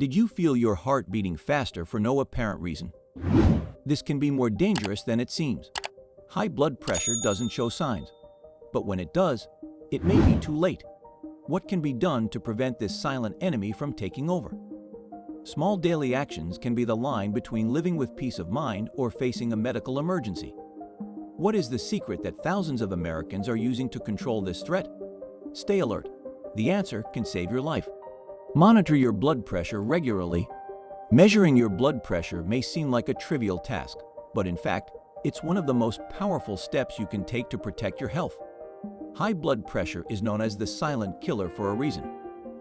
Did you feel your heart beating faster for no apparent reason? This can be more dangerous than it seems. High blood pressure doesn't show signs, but when it does, it may be too late. What can be done to prevent this silent enemy from taking over? Small daily actions can be the line between living with peace of mind or facing a medical emergency. What is the secret that thousands of Americans are using to control this threat? Stay alert. The answer can save your life. Monitor your blood pressure regularly. Measuring your blood pressure may seem like a trivial task, but in fact, it's one of the most powerful steps you can take to protect your health. High blood pressure is known as the silent killer for a reason.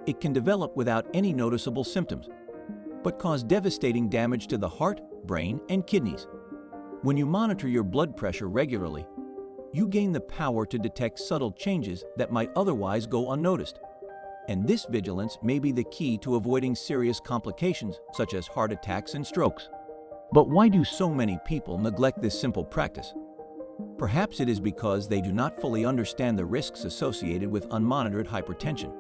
It can develop without any noticeable symptoms, but cause devastating damage to the heart, brain, and kidneys. When you monitor your blood pressure regularly, you gain the power to detect subtle changes that might otherwise go unnoticed. And this vigilance may be the key to avoiding serious complications such as heart attacks and strokes. But why do so many people neglect this simple practice? Perhaps it is because they do not fully understand the risks associated with unmonitored hypertension.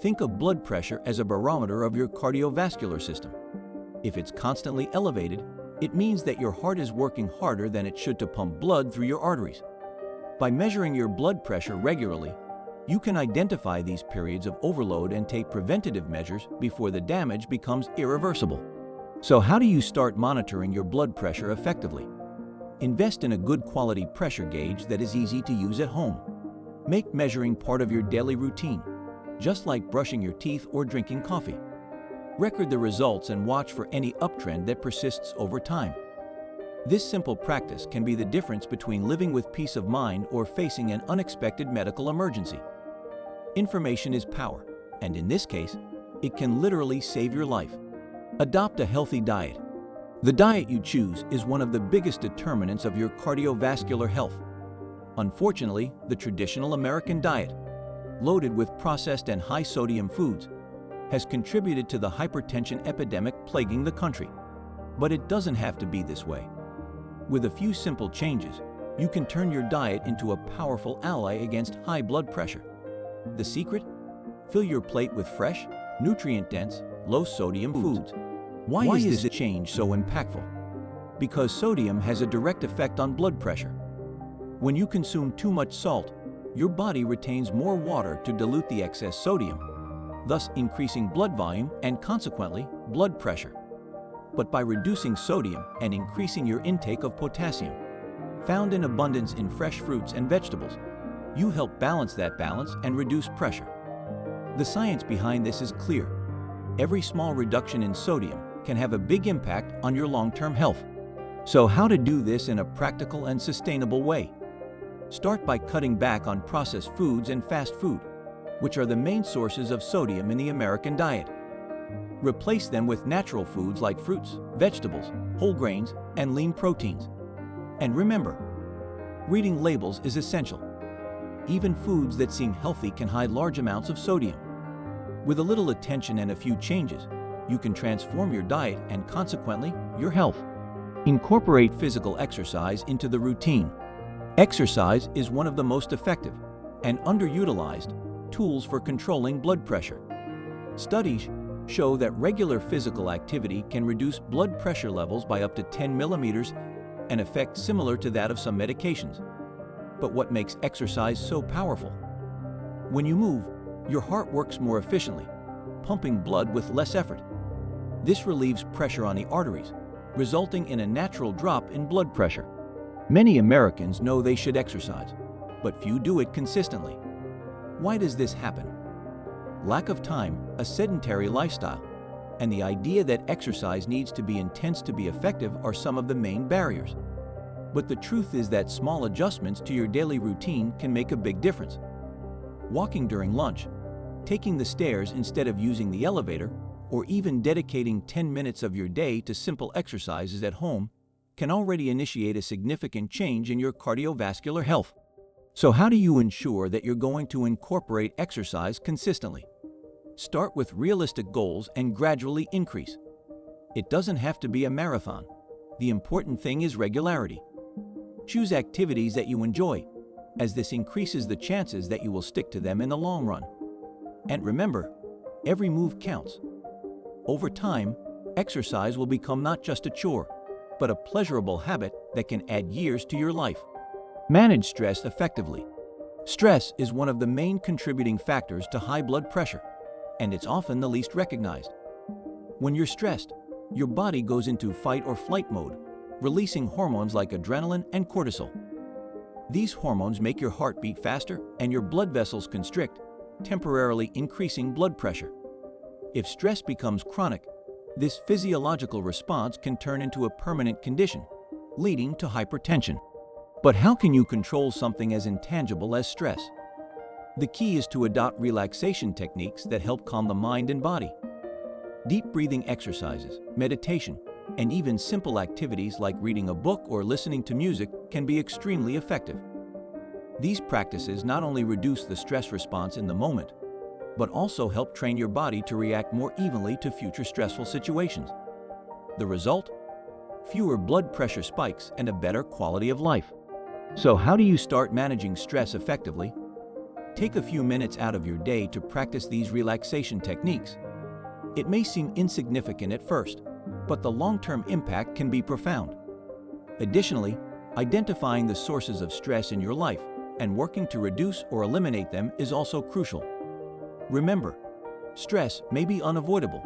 Think of blood pressure as a barometer of your cardiovascular system. If it's constantly elevated, it means that your heart is working harder than it should to pump blood through your arteries. By measuring your blood pressure regularly, you can identify these periods of overload and take preventative measures before the damage becomes irreversible. So how do you start monitoring your blood pressure effectively? Invest in a good quality pressure gauge that is easy to use at home. Make measuring part of your daily routine, just like brushing your teeth or drinking coffee. Record the results and watch for any uptrend that persists over time. This simple practice can be the difference between living with peace of mind or facing an unexpected medical emergency. Information is power, and in this case, it can literally save your life. Adopt a healthy diet. The diet you choose is one of the biggest determinants of your cardiovascular health. Unfortunately, the traditional American diet, loaded with processed and high-sodium foods, has contributed to the hypertension epidemic plaguing the country. But it doesn't have to be this way. With a few simple changes, you can turn your diet into a powerful ally against high blood pressure. The secret? Fill your plate with fresh, nutrient-dense, low-sodium foods. Why is this change so impactful? Because sodium has a direct effect on blood pressure. When you consume too much salt, your body retains more water to dilute the excess sodium, thus increasing blood volume and consequently blood pressure. But by reducing sodium and increasing your intake of potassium, found in abundance in fresh fruits and vegetables, you help balance that balance and reduce pressure. The science behind this is clear. Every small reduction in sodium can have a big impact on your long-term health. So how to do this in a practical and sustainable way? Start by cutting back on processed foods and fast food, which are the main sources of sodium in the American diet. Replace them with natural foods like fruits, vegetables, whole grains, and lean proteins. And remember, reading labels is essential. Even foods that seem healthy can hide large amounts of sodium. With a little attention and a few changes, you can transform your diet and consequently your health. Incorporate physical exercise into the routine. Exercise is one of the most effective and underutilized tools for controlling blood pressure. Studies show that regular physical activity can reduce blood pressure levels by up to 10 millimeters, an effect similar to that of some medications. But what makes exercise so powerful? When you move, your heart works more efficiently, pumping blood with less effort. This relieves pressure on the arteries, resulting in a natural drop in blood pressure. Many Americans know they should exercise, but few do it consistently. Why does this happen? Lack of time, a sedentary lifestyle, and the idea that exercise needs to be intense to be effective are some of the main barriers. But the truth is that small adjustments to your daily routine can make a big difference. Walking during lunch, taking the stairs instead of using the elevator, or even dedicating 10 minutes of your day to simple exercises at home can already initiate a significant change in your cardiovascular health. So how do you ensure that you're going to incorporate exercise consistently? Start with realistic goals and gradually increase. It doesn't have to be a marathon. The important thing is regularity. Choose activities that you enjoy, as this increases the chances that you will stick to them in the long run. And remember, every move counts. Over time, exercise will become not just a chore, but a pleasurable habit that can add years to your life. Manage stress effectively. Stress is one of the main contributing factors to high blood pressure, and it's often the least recognized. When you're stressed, your body goes into fight or flight mode, releasing hormones like adrenaline and cortisol. These hormones make your heart beat faster and your blood vessels constrict, temporarily increasing blood pressure. If stress becomes chronic, this physiological response can turn into a permanent condition, leading to hypertension. But how can you control something as intangible as stress? The key is to adopt relaxation techniques that help calm the mind and body. Deep breathing exercises, meditation, and even simple activities like reading a book or listening to music can be extremely effective. These practices not only reduce the stress response in the moment, but also help train your body to react more evenly to future stressful situations. The result? Fewer blood pressure spikes and a better quality of life. So how do you start managing stress effectively? Take a few minutes out of your day to practice these relaxation techniques. It may seem insignificant at first, but the long-term impact can be profound. Additionally, identifying the sources of stress in your life and working to reduce or eliminate them is also crucial. Remember, stress may be unavoidable,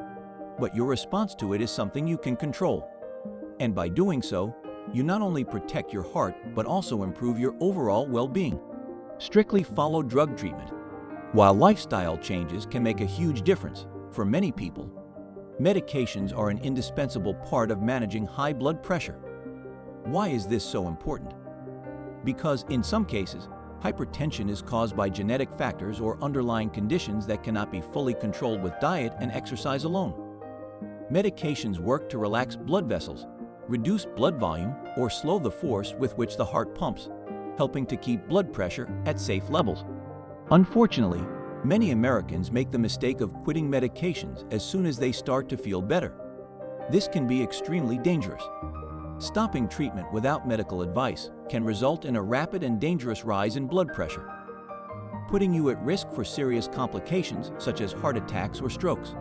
but your response to it is something you can control. And by doing so, you not only protect your heart, but also improve your overall well-being. Strictly follow drug treatment. While lifestyle changes can make a huge difference, for many people, medications are an indispensable part of managing high blood pressure. Why is this so important? Because in some cases, hypertension is caused by genetic factors or underlying conditions that cannot be fully controlled with diet and exercise alone. Medications work to relax blood vessels, reduce blood volume, or slow the force with which the heart pumps, helping to keep blood pressure at safe levels. Unfortunately, many Americans make the mistake of quitting medications as soon as they start to feel better. This can be extremely dangerous. Stopping treatment without medical advice can result in a rapid and dangerous rise in blood pressure, putting you at risk for serious complications such as heart attacks or strokes.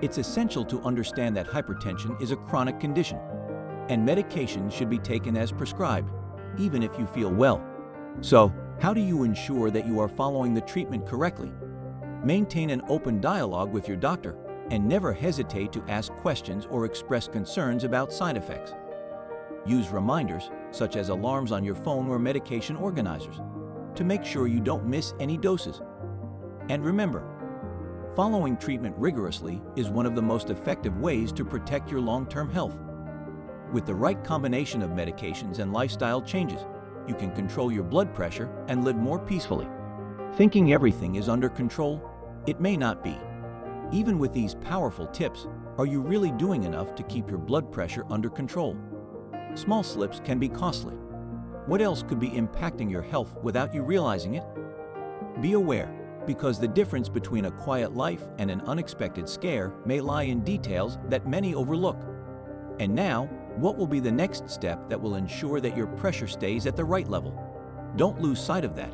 It's essential to understand that hypertension is a chronic condition, and medications should be taken as prescribed, even if you feel well. So, how do you ensure that you are following the treatment correctly? Maintain an open dialogue with your doctor and never hesitate to ask questions or express concerns about side effects. Use reminders, such as alarms on your phone or medication organizers, to make sure you don't miss any doses. And remember, following treatment rigorously is one of the most effective ways to protect your long-term health. With the right combination of medications and lifestyle changes, you can control your blood pressure and live more peacefully. Thinking everything is under control? It may not be. Even with these powerful tips, are you really doing enough to keep your blood pressure under control? Small slips can be costly. What else could be impacting your health without you realizing it? Be aware, because the difference between a quiet life and an unexpected scare may lie in details that many overlook. And now, what will be the next step that will ensure that your pressure stays at the right level? Don't lose sight of that.